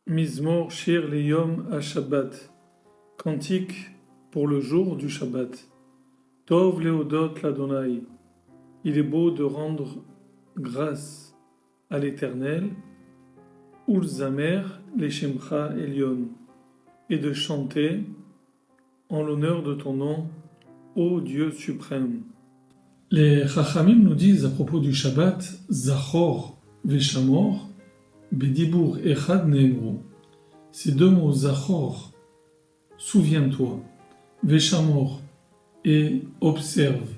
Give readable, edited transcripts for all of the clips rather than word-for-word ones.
Mizmor Shir Liyom HaShabbat. Cantique pour le jour du Shabbat. Tov Leodot l'Adonai. Il est beau de rendre grâce à l'Éternel. Ulzamer Leshemcha Elyon. Et de chanter en l'honneur de ton nom, ô Dieu suprême. Les Chachamim nous disent à propos du Shabbat, Zachor Veshamor, Bedibur Echad Neemru. Ces deux mots, Zachor, souviens-toi, Veshamor, et observe.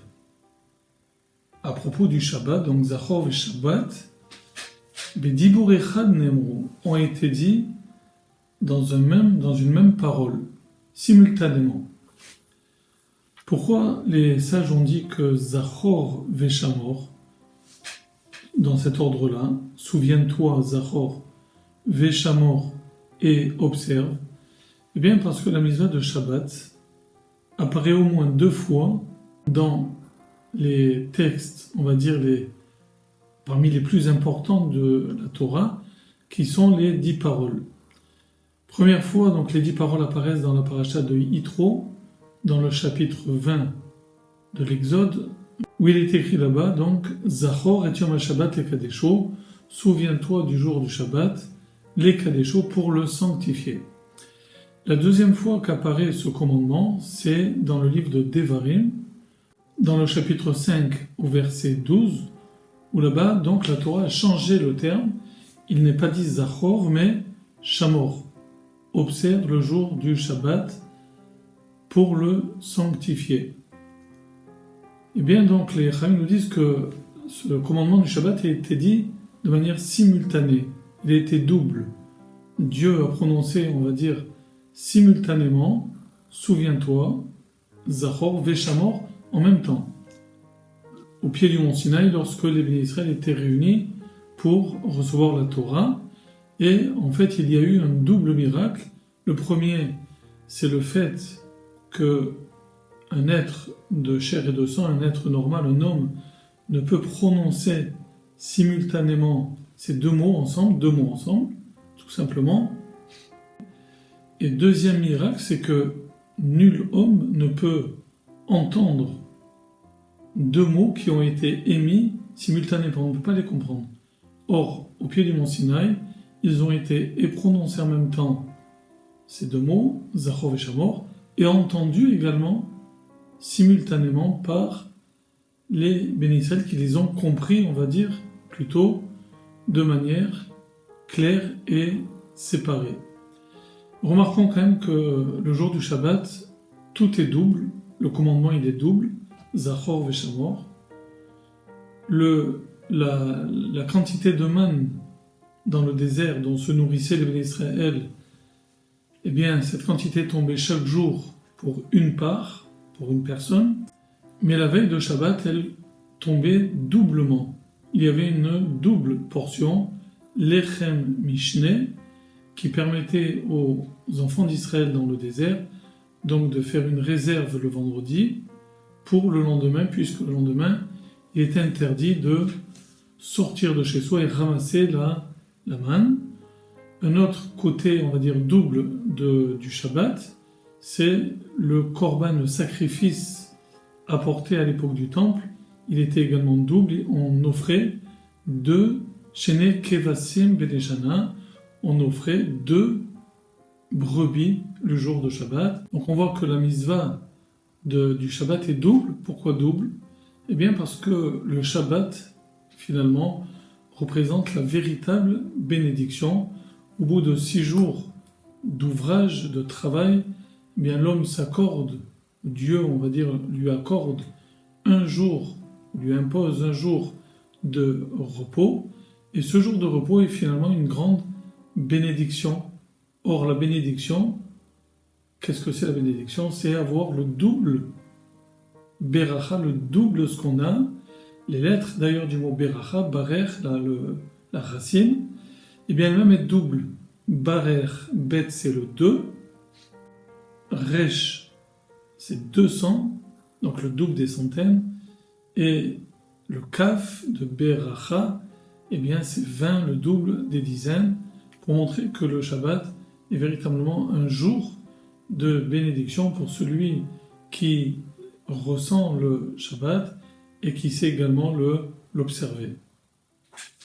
À propos du Shabbat, donc Zachor Veshabbat, Bedibur Echad Neemru, ont été dits dans une même parole, simultanément. Pourquoi les sages ont dit que Zachor Veshamor, dans cet ordre-là, souviens-toi Zachor Veshamor et observe? Eh bien parce que la mitzvah de Shabbat apparaît au moins 2 fois dans les textes, on va dire parmi les plus importants de la Torah, qui sont les 10 paroles. Première fois, donc les 10 paroles apparaissent dans la paracha de Yitro, dans le chapitre 20 de l'Exode, où il est écrit là-bas, donc, Zachor et Yom HaShabbat et Kadesho, souviens-toi du jour du Shabbat, les Kadesho, pour le sanctifier. La deuxième fois qu'apparaît ce commandement, c'est dans le livre de Devarim, dans le chapitre 5 au verset 12, où là-bas, donc, la Torah a changé le terme, il n'est pas dit Zachor, mais Shamor. Observe le jour du Shabbat pour le sanctifier. Eh bien donc les Chachamim nous disent que ce commandement du Shabbat a été dit de manière simultanée. Il a été double. Dieu a prononcé, on va dire, simultanément, souviens-toi, Zachor, Veshamor, en même temps. Au pied du mont Sinaï, lorsque les bénis Israël étaient réunis pour recevoir la Torah. Et en fait, il y a eu un double miracle. Le premier, c'est le fait que un être de chair et de sang, un être normal, un homme, ne peut prononcer simultanément ces deux mots ensemble, tout simplement. Et deuxième miracle, c'est que nul homme ne peut entendre 2 mots qui ont été émis simultanément, on ne peut pas les comprendre. Or, au pied du mont Sinaï, ils ont été et prononcés en même temps ces 2 mots, Zachor et Shamor, et entendus également simultanément par les bénis Israël qui les ont compris, on va dire, plutôt de manière claire et séparée. Remarquons quand même que le jour du Shabbat, tout est double, le commandement il est double, Zachor Veshamor. La quantité de manne dans le désert dont se nourrissaient les bénis Israël, eh bien cette quantité tombait chaque jour pour une part, pour une personne, mais la veille de Shabbat, elle tombait doublement. Il y avait une double portion, Lechem Mishneh, qui permettait aux enfants d'Israël dans le désert donc de faire une réserve le vendredi pour le lendemain, puisque le lendemain, il était interdit de sortir de chez soi et ramasser la manne. Un autre côté, on va dire, double du Shabbat, c'est le korban, le sacrifice apporté à l'époque du temple. Il était également double. On offrait 2 shene kevasim beleshana. On offrait 2 brebis le jour de Shabbat. Donc on voit que la mitzvah du Shabbat est double. Pourquoi double? Eh bien parce que le Shabbat, finalement, représente la véritable bénédiction. Au bout de 6 jours d'ouvrage, de travail, eh bien l'homme s'accorde, Dieu, on va dire, lui accorde un jour, lui impose un jour de repos, et ce jour de repos est finalement une grande bénédiction. Or, la bénédiction, qu'est-ce que c'est la bénédiction? C'est avoir le double beracha, le double de ce qu'on a. Les lettres d'ailleurs du mot beracha, barer, la racine, eh bien elle-même est double. Barer, bet c'est le 2, resh c'est 200, donc le double des centaines, et le kaf de beracha, eh bien c'est 20, le double des dizaines, pour montrer que le Shabbat est véritablement un jour de bénédiction pour celui qui ressent le Shabbat et qui sait également l'observer.